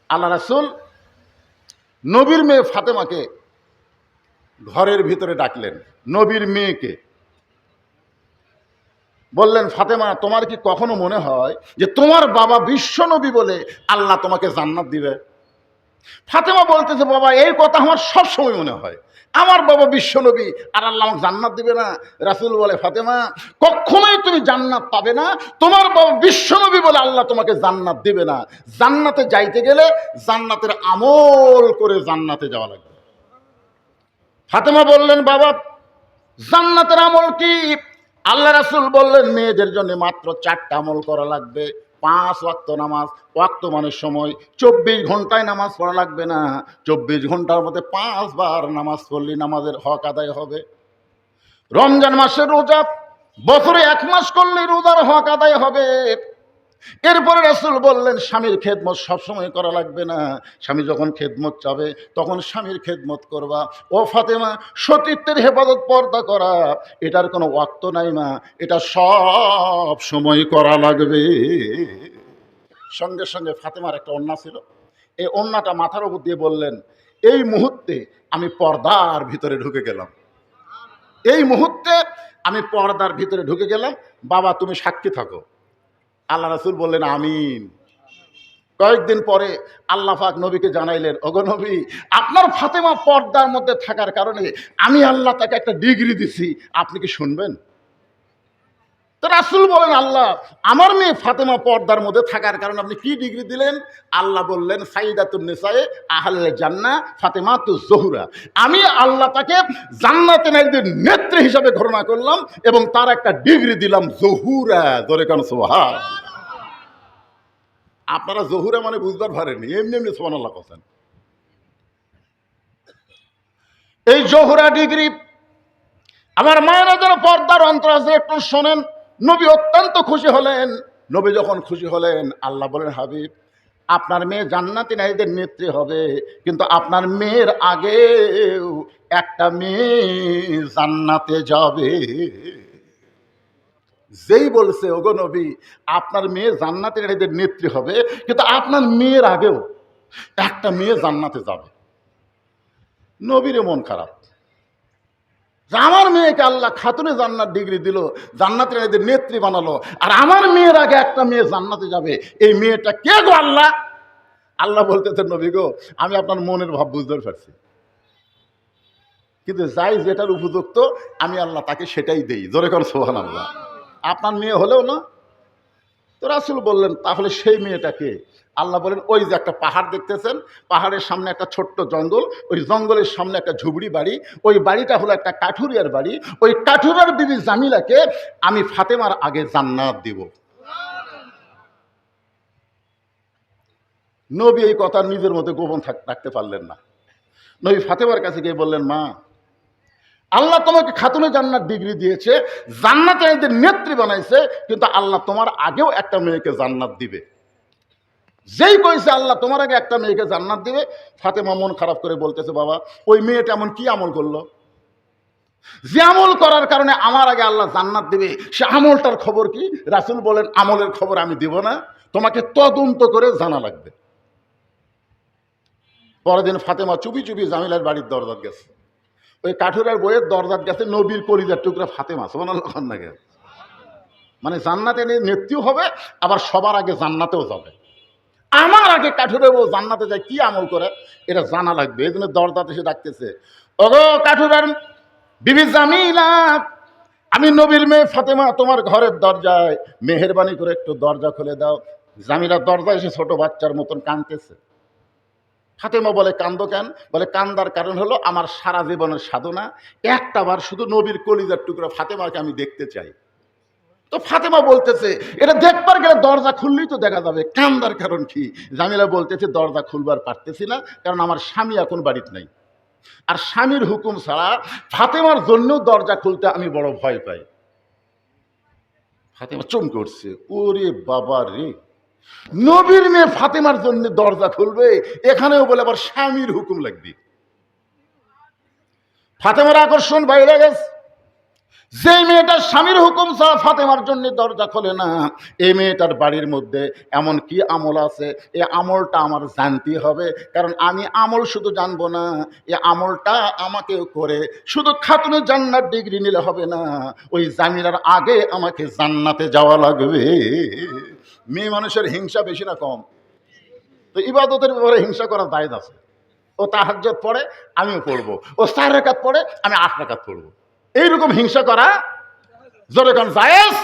আল্লাহ রাসূল নবীর মেয়ে ফাতেমাকে ঘরের ভিতরে ডাকলেন। নবীর মেয়েকে বললেন, ফাতেমা, তোমার কি কখনো মনে হয় যে তোমার বাবা বিশ্ব নবী বলে আল্লাহ তোমাকে জান্নাত দিবে? ফাতেমা বলতেছে, বাবা, এই কথা আমার সব সময় মনে হয়, আমার বাবা বিশ্ব নবী আর আল্লাহ আমাকে জান্নাত দিবে না। রাসূল বলে, ফাতেমা, কখনোই তুমি জান্নাত পাবে না, তোমার বাবা বিশ্ব নবী বলে আল্লাহ তোমাকে জান্নাত দিবে না। জান্নাতে যাইতে গেলে জান্নাতের আমল করে জান্নাতে যাওয়া লাগবে। ফাতেমা বললেন, বাবা, জান্নাতের আমল কি? আল্লাহ রাসূল বললেন, মেয়েদের জন্য মাত্র 4টা আমল করা লাগবে। 5 ওয়াক্ত নামাজ। ওয়াক্ত মানে সময়। 24 ঘন্টায় নামাজ পড়া লাগবে না, 24 ঘন্টার মধ্যে 5 বার নামাজ পড়লে নামাজের হক আদায় হবে। রমজান মাসের রোজা বছরে 1 মাস করলে রোজার হক আদায় হবে। এরপরে রাসূল বললেন, স্বামীর খেদমত সবসময় করা লাগবে না, স্বামী যখন খেদমত চাবে তখন স্বামীর খেদমত করবা। ও ফাতেমা, সতীত্বের হেফাজত, পর্দা করা, এটার কোনো ওয়াক্ত নাই মা, এটা সব সময় করা লাগবে। সঙ্গে সঙ্গে ফাতেমার একটা ওড়না ছিল, এই ওড়নাটা মাথার উপর দিয়ে বললেন, এই মুহূর্তে আমি পর্দার ভিতরে ঢুকে গেলাম, এই মুহূর্তে আমি পর্দার ভিতরে ঢুকে গেলাম। বাবা, তুমি সাক্ষী থাকো। আল্লাহ রাসূল বললেন, আমিন। কয়েকদিন পরে আল্লাহ পাক নবীকে জানাইলেন, ওগো নবী, আপনার ফাতেমা পর্দার মধ্যে থাকার কারণে আমি আল্লাহ তাকে একটা ডিগ্রি দিছি, আপনি কি শুনবেন? তো রাসূল বলেন, আল্লাহ, আমার মেয়ে ফাতেমা পর্দার মধ্যে থাকার কারণে আপনি কি ডিগ্রি দিলেন? আল্লাহ বললেন, সাইয়্যিদাতুন নিসায়ে আহলে জান্নাহ ফাতেমাতুজ জোহরা, আমি আল্লাহ তাকে জান্নাতে নারীদের নেত্রী হিসাবে ঘোষণা করলাম এবং তার একটা ডিগ্রি দিলাম, জহুরা। জোরে কান সুবহান। আপনারা জহুরা মানে বুঝবার পারেননি, এমনি এমনি সুবহানাল্লাহ বলেন। এই জহুরা ডিগ্রি আমার মায়েরা যেন পর্দার অন্তরালে একটু শোনেন। নবী অত্যন্ত খুশি হলেন। নবী যখন খুশি হলেন, আল্লাহ বলেন, হাবিব, আপনার মেয়ে জান্নাতি নারীদের নেত্রী হবে, কিন্তু আপনার মেয়ের আগেও একটা মেয়ে জান্নাতে যাবে। যেই বলছে, ওগো নবী, আপনার মেয়ে জান্নাতি নারীদের নেত্রী হবে, কিন্তু আপনার মেয়ের আগেও একটা মেয়ে জান্নাতে যাবে, নবীর মন খারাপ। আমার মেয়েকে আল্লাহ খাতুনে জান্নাত ডিগ্রি দিল, জান্নাতের মেয়েদের নেত্রী বানালো, আর আমার মেয়ের আগে একটা মেয়ে জান্নাতে যাবে, এই মেয়েটা কে গো আল্লাহ? আল্লাহ বলতেছেন, নবী গো, আমি আপনার মনের ভাব বুঝতে পারছি, কিন্তু যাই যেটার উপযুক্ত আমি আল্লাহ তাকে সেটাই দেই। জোরে কর সুবহানাল্লাহ। আপনার মেয়ে হলেও না। তো রাসূল বললেন, তাহলে সেই মেয়েটাকে? আল্লাহ বলেন, ওই যে একটা পাহাড় দেখতেছেন, পাহাড়ের সামনে একটা ছোট্ট জঙ্গল, ওই জঙ্গলের সামনে একটা ঝুবড়ি বাড়ি, ওই বাড়িটা হলো একটা কাঠুরিয়ার বাড়ি, ওই কাঠুরিয়ার বিবি জামিলাকে আমি ফাতেমার আগে জান্নাত দিব। নবী এই কথা নিজের মধ্যে গোপন রাখতে পারলেন না। নবী ফাতেমার কাছে গিয়ে বললেন, মা, আল্লাহ তোমাকে খাতুনে জান্নাত ডিগ্রি দিয়েছে, জান্নাতে এদের নেত্রী বানাইছে, কিন্তু আল্লাহ তোমার আগেও একটা মেয়েকে জান্নাত দিবে। যেই কইছে আল্লাহ তোমার আগে একটা মেয়েকে জান্নাত দিবে, ফাতেমা মন খারাপ করে বলতেছে, বাবা, ওই মেয়েটা এমন কি আমল করলো যে আমল করার কারণে আমার আগে আল্লাহ জান্নাত দিবে? সে আমলটার খবর কি? রাসূল বলেন, আমলের খবর আমি দিব না, তোমাকে তদন্ত করে জানা লাগবে। পরের দিন ফাতেমা চুপি চুপি জামিলার বাড়ির দরজাত গেছে। ওই কাঠুরার বইয়ের দরজাত গেছে নবীর কলিজার টুকরা ফাতেমা, সুবহানাল্লাহ নাকি? মানে জান্নাতে নেত্রীও হবে, আবার সবার আগে জান্নাতেও যাবে। আমার আগে কাঠুরে বউ জান্নাতে যায়, কি আমল করে এটা জানা লাগবে। এই জন্য দরজাতে এসে ডাকতেছে, ওগো কাঠুরার বিবি জামিলা, আমি নবীর মেয়ে ফাতেমা তোমার ঘরের দরজায়, মেহেরবানি করে একটু দরজা খুলে দাও। জামিলা দরজা এসে ছোট বাচ্চার মতন কাঁদতেছে। ফাতেমা বলে, কান্দো কেন? বলে, কান্দার কারণ হলো আমার সারা জীবনের সাধনা একটা বার শুধু নবীর কলিজার টুকরা ফাতেমাকে আমি দেখতে চাই। তো ফাতেমা বলতেছে, এটা দেখবার গেলে দরজা খুললেই তো দেখা যাবে, কান্দার কারণ কি? জামিলা বলতেছে, দরজা খুলবার পারতেছি না, কারণ আমার স্বামী এখন বাড়িতে নাই, আর স্বামীর হুকুম ছাড়া ফাতেমার জন্য দরজা খুলতে আমি বড় ভয় পাই। ফাতেমা চমকে উঠছে, ওরে বাবা রে, নবীর মেয়ে ফাতেমার জন্য দরজা খুলবে, এখানেও বলে আবার স্বামীর হুকুম লাগবে। ফাতেমার আকর্ষণ বাইরে গেছে। যে মেয়েটার স্বামীর হুকুম ছাড়া ফাতেমার জন্য দরজা খোলে না, এই মেয়েটার বাড়ির মধ্যে এমন কি আমল আছে, এই আমলটা আমার জানতে হবে। কারণ আমি আমল শুধু জানবো না, এই আমলটা আমাকেও করে শুধু খাতুনে জান্নাত ডিগ্রি নিলে হবে না, ওই জামিলার আগে আমাকে জান্নাতে যাওয়া লাগবে। মেয়ে মানুষের হিংসা বেশি না কম? তো ইবাদতের ব্যাপারে হিংসা করা জায়েজ আছে। ও তাহাজ্জুদ পড়ে, আমিও পড়বো। ও 4 রাকাত পড়ে, আমি 8 রাকাত পড়বো। এইরকম হিংসা করা জোরে কোন জায়েজ?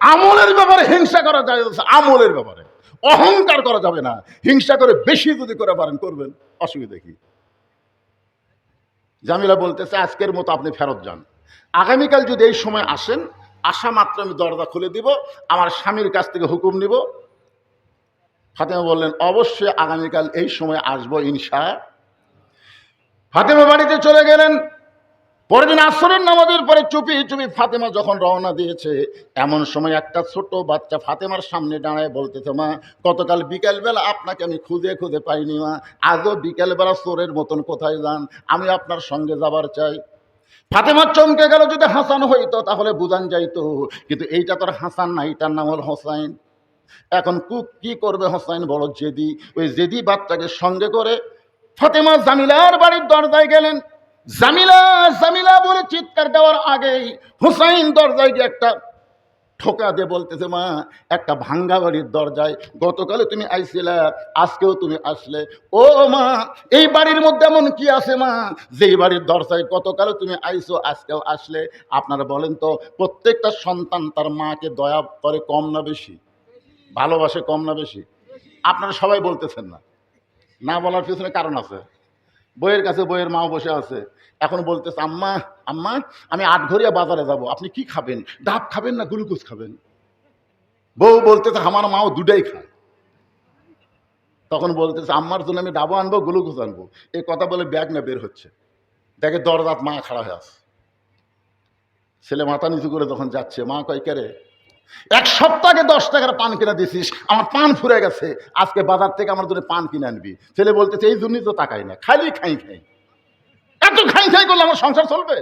আমলের ব্যাপারে হিংসা করা জায়েজ আছে, আমলের ব্যাপারে অহংকার করা যাবে না। হিংসা করে বেশি যদি করে পারেন করবেন, অসুবিধা কি? জামিলা বলতেছে আজকের মতো আপনি ফেরত যান, আগামীকাল যদি এই সময় আসেন, আসা মাত্র আমি দরজা খুলে দিব, আমার স্বামীর কাছ থেকে হুকুম নিব। ফাতেমা বললেন অবশ্যই আগামীকাল এই সময় আসবো ইনশা। ফাতেমা বাড়িতে চলে গেলেন। পরের দিন আসরের নামাজের পরে চুপি চুপি ফাতেমা যখন রওনা দিয়েছে, এমন সময় একটা ছোট বাচ্চা ফাতেমার সামনে দাঁড়ায় বলতেছে, মা গতকাল বিকেলবেলা আপনাকে আমি খুঁজে খুঁজে পাইনি মা, আজও বিকেলবেলা চোরের মতন কোথায় যান, আমি আপনার সঙ্গে যাবার চাই। ফাতেমা চমকে গেল, যদি হাসান হইতো তাহলে বুঝান যাইতো, কিন্তু এইটা তোর হাসান না, এটার নাম হল হোসাইন। এখন কি করবে হোসাইন, বড় জেদি। ওই জেদি বাচ্চাকে সঙ্গে করে ফাতেমা জামিলার বাড়ির দরজায় গেলেন। জামিলা জামিলা বলে চিৎকার দেওয়ার আগেই হুসাইন দরজায় গিয়ে একটা ঠোকা দিয়ে বলতেছে, মা একটা ভাঙ্গা বাড়ির দরজায় গতকালে তুমি আইছিলা, আজকেও তুমি আসলে। ও মা, এই বাড়ির মধ্যে এমন কি আছে মা, যেই বাড়ির দরজায় গতকালে তুমি আইছো, আজকেও আসলে? আপনারা বলেন তো, প্রত্যেকটা সন্তান তার মাকে দয়া করে কম না বেশি, ভালোবাসে কম না বেশি? আপনারা সবাই বলতেছেন না, না বলার পিছনে কারণ আছে। বইয়ের কাছে বইয়ের মাও বসে আছে, এখন বলতেছে, আম্মা আম্মা আমি আটঘরিয়া বাজারে যাব, আপনি কি খাবেন, ডাব খাবেন না গ্লুকোজ খাবেন? বউ বলতেছে আমার মাও দুটাই খায়। তখন বলতেছে আম্মার জন্য আমি ডাবও আনবো গ্লুকোজ আনবো। এই কথা বলে ব্যাগ না বের হচ্ছে, দেখে দরজাত মা খাড়া হয়ে আছে। ছেলে মাথা নিচু করে যখন যাচ্ছে, মা কয় কে রে, 1 সপ্তাহে 10 টাকার পান কিনা দিছিস, আমার পান ফুরে গেছে, আজকে বাজার থেকে আমার জন্য পান কিনে আনবি। ছেলে বলতেছে এই জন্যই তো তাকাই না, খালি খাই খাই, এত খাই খাই করলে আমার সংসার চলবে?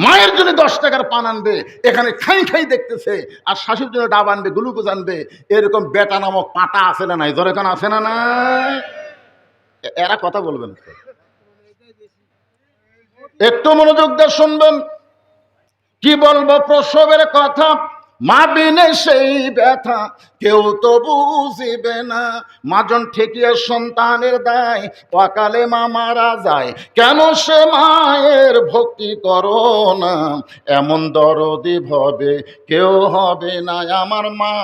মায়ের জন্য 10 টাকার পান আনবে, এখানে খাই খাই দেখতেছে, আর শাশুর জন্য ডাব আনবে গ্লুকোজ আনবে। এরকম বেটা নামক পাটা আছে না নাই, জোরে কান আছে না নাই? এরা কথা বলবেন, একটু মনোযোগ দিয়ে শুনবেন। কি বলবো প্রসবের কথা, মা বিনে সেই ব্যথা কেউ তো বুঝিবে না। মাজন ঠেকিয়ে সন্তানের দায়, অকালে মা মারা যায়, কেন সে মায়ের ভক্তি করো না। এমন দরদি ভবে কেউ হবে না আমার মা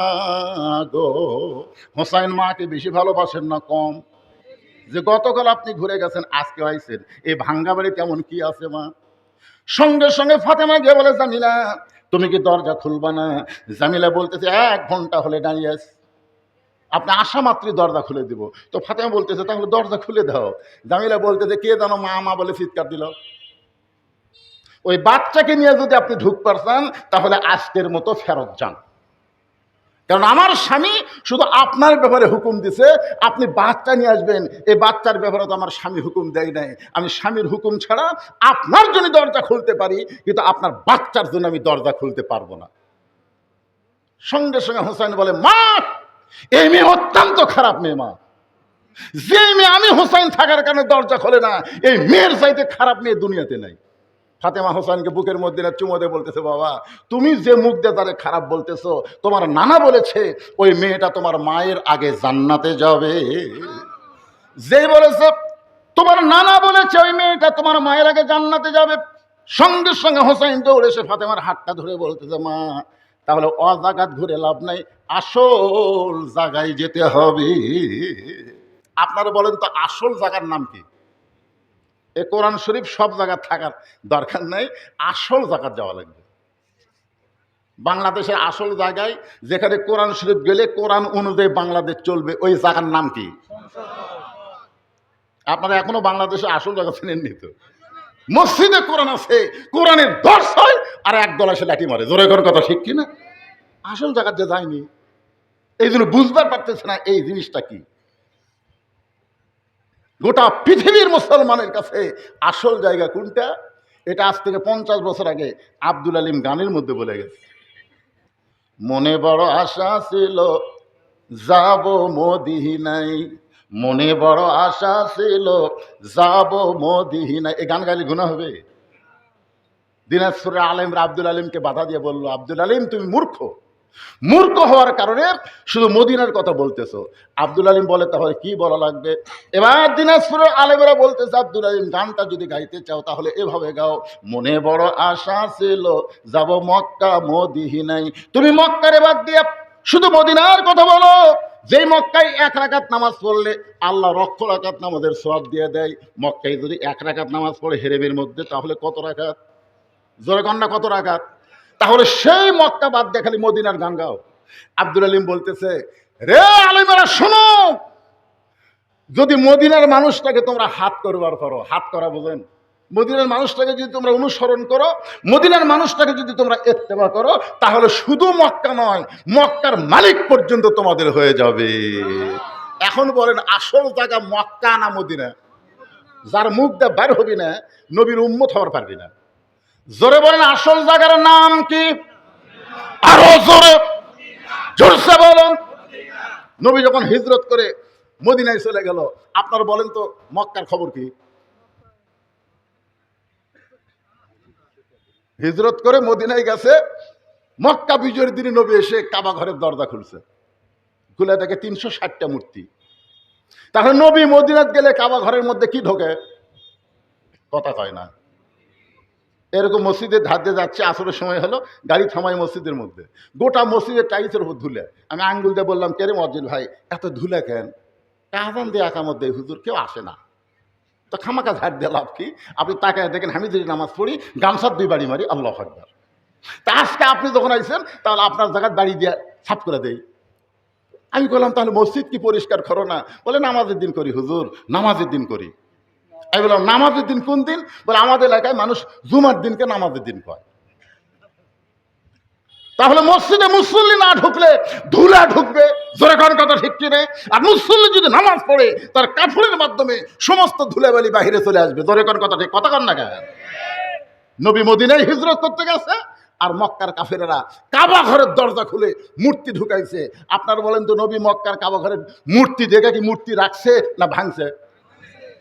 গো। হোসাইন মাকে বেশি ভালোবাসেন না কম? যে গতকাল আপনি ঘুরে গেছেন, আজকে আইছেন, এই ভাঙ্গা বাড়িতে এমন কি আছে মা? সঙ্গে সঙ্গে ফাতেমা গিয়ে বলে, জামিলা তুমি কি দরজা খুলবা না? জামিলা বলতেছে 1 ঘন্টা হলে দাঁড়িয়ে আছি, আপনি আসা মাত্রই দরজা খুলে দিব। তো ফাতেমা বলতেছে তাহলে দরজা খুলে দাও। জামিলা বলতেছে কে জানো মা মা বলে চিৎকার দিল। ওই বাচ্চাকে নিয়ে যদি আপনি ঢুক পারছেন, তাহলে আজকের মতো ফেরত যান। কারণ আমার স্বামী শুধু আপনার ব্যাপারে হুকুম দিছে, আপনি বাচ্চা নিয়ে আসবেন, এই বাচ্চার ব্যাপারে তো আমার স্বামী হুকুম দেয় নাই। আমি স্বামীর হুকুম ছাড়া আপনার জন্য দরজা খুলতে পারি, কিন্তু আপনার বাচ্চার জন্য আমি দরজা খুলতে পারবো না। সঙ্গে সঙ্গে হোসাইন বলে, মা এই মেয়ে অত্যন্ত খারাপ মেয়ে মা, যে মেয়ে আমি হোসাইন থাকার কারণে দরজা খোলে না, এই মেয়ের চাইতে খারাপ মেয়ে দুনিয়াতে নাই। ফাতেমা হোসেনকে বুকের মধ্যে চুমো দিয়ে বলতেছে, বাবা তুমি যে মুখ দিয়ে তারে খারাপ বলতেছো, তোমার নানা বলেছে ওই মেয়েটা তোমার মায়ের আগে জান্নাতে যাবে। যে বলেছে তোমার নানা বলেছে ওই মেয়েটা তোমার মায়ের আগে জান্নাতে যাবে, সঙ্গে সঙ্গে হোসাইন দৌড়ে এসে ফাতেমার হাতটা ধরে বলতেছে, মা তাহলে অজাগাত ঘুরে লাভ নাই, আসল জায়গায় যেতে হবে। আপনারা বলেন তো আসল জায়গার নাম কি? এ কোরআন শরীফ সব জায়গায় থাকার দরকার নাই, আসল জায়গা যাওয়া লাগবে। বাংলাদেশের আসল জায়গায় যেখানে কোরআন শরীফ গেলে কোরআন অনুযায়ী বাংলাদেশ চলবে, ওই জায়গার নাম কি? আপনারা এখনো বাংলাদেশে আসল জায়গা চেনেননি তো? মসজিদে কোরআন আছে, কোরআনের দর্শ হয়, আর একদল এসে লাঠি মারে, জোরে করে কথা ঠিক কিনা? আসল জায়গাতে যায়নি, এই জন্য বুঝবার পারতেছে না এই জিনিসটা কি। গোটা পৃথিবীর মুসলমানের কাছে আসল জায়গা কোনটা, এটা আজ থেকে 50 বছর আগে আব্দুল আলিম গানের মধ্যে বলে গেছে। মনে বড় আশা ছিল যাব মদিনায়, মনে বড় আশা ছিল যাব মদিনায়। এই গান গাইলে গুনাহ হবে? দিনাজপুরের আলেমরা আব্দুল আলিমকে বাধা দিয়ে বলল, আব্দুল আলিম তুমি মূর্খ, মূর্খ হওয়ার কারণে শুধু মদিনার কথা বলতেছো। আব্দুল আলিম বলে তাহলে কি বলা লাগবে? এবার দিনাজপুরের আলেমেরা বলতেছে, আব্দুল আলিম গানটা যদি গাইতে চাও তাহলে এভাবে গাও, মনে বড় আশা ছিল যাব মক্কা মদিনায়। তুমি মক্কারে বাদ দিয়ে শুধু মদিনার কথা বলো। যেই মক্কায় 1 রাকাত নামাজ পড়লে আল্লাহ 1 রাকাত নামাজের সওয়াব দিয়ে দেয়। মক্কায় যদি 1 রাকাত নামাজ পড়ে হেরেমের মধ্যে, তাহলে কত রাকাত? জোরে কন্যা কত রাকাত? তাহলে সেই মক্কা বাদ দিয়ে খালি মদিনার গান গাও। আব্দুল আলিম বলতেছে, রে আলিমেরা শোনো, যদি মদিনার মানুষটাকে তোমরা হাত করবার করো, হাত করা বোঝেন, মদিনার মানুষটাকে যদি তোমরা অনুসরণ করো, মদিনার মানুষটাকে যদি তোমরা ইত্তেবা করো, তাহলে শুধু মক্কা নয়, মক্কার মালিক পর্যন্ত তোমাদের হয়ে যাবে। এখন বলেন আসল জায়গা মক্কা না মদিনা? যার মুখ দিয়ে বের হবি না, নবীর উম্মত হওয়ার পারবি না। জোরে বলেন আসল জায়গার নাম কি? আরো জোরে, জোরসে বলেন। নবী যখন হিজরত করে মদিনায় চলে গেল, আপনারা বলেন তো মক্কার খবর কি? হিজরত করে মদিনায় গেছে, মক্কা বিজয়ের দিনে নবী এসে কাবা ঘরের দরজা খুলছে, খুলে দেখে 360টা মূর্তি। তাহলে নবী মদিনাত গেলে কাবা ঘরের মধ্যে কি ঢোকে? কথা কয় না। এরকম মসজিদের ধার দিয়ে যাচ্ছে, আসরের সময় হলো, গাড়ি থামাই মসজিদের মধ্যে, গোটা মসজিদের টাইলসের উপর ধুলে। আমি আঙ্গুল দিয়ে বললাম, কে রে মসজিদ ভাই এত ধুলে কেন? আজান দিয়ে একামত দেয় হুজুর, কেউ আসে না তো খামাকা ঝাড় দিয়ে লাভ কি? আপনি তাকায় দেখেন আমি যদি নামাজ পড়ি গামছার 2 বাড়ি মারি, আল্লাহু আকবার। তা আজকে আপনি যখন আইছেন তাহলে আপনার জায়গায় বাড়ি দিয়ে সাফ করে দেই। আমি বললাম তাহলে মসজিদ কি পরিষ্কার করো না? বলে নামাজের দিন করি হুজুর, নামাজের দিন করি। আমি বললাম নামাজের দিন কোন দিন? বলে আমাদের এলাকায় মানুষ জুমার দিনকে নামাজের দিন কয়। তাহলে মসজিদে মুসল্লি না ঢুকলে ধুলা ঢুকবে, জোরে কোন কথা ঠিক কিনে? আর মুসল্লি যদি নামাজ পড়ে তার কাপড়ের মাধ্যমে সমস্ত ধুলাবালি বাহিরে চলে আসবে, জোরে কোন কথা ঠিক? কথা কন না কেন? নবী মদিনায় হিজরত করতে গেছে, আর মক্কার কাফেরেরা কাবা ঘরের দরজা খুলে মূর্তি ঢুকাইছে। আপনারা বলেন তো নবী মক্কার কাবা ঘরের মূর্তি দেখে কি মূর্তি রাখছে না ভাঙছে?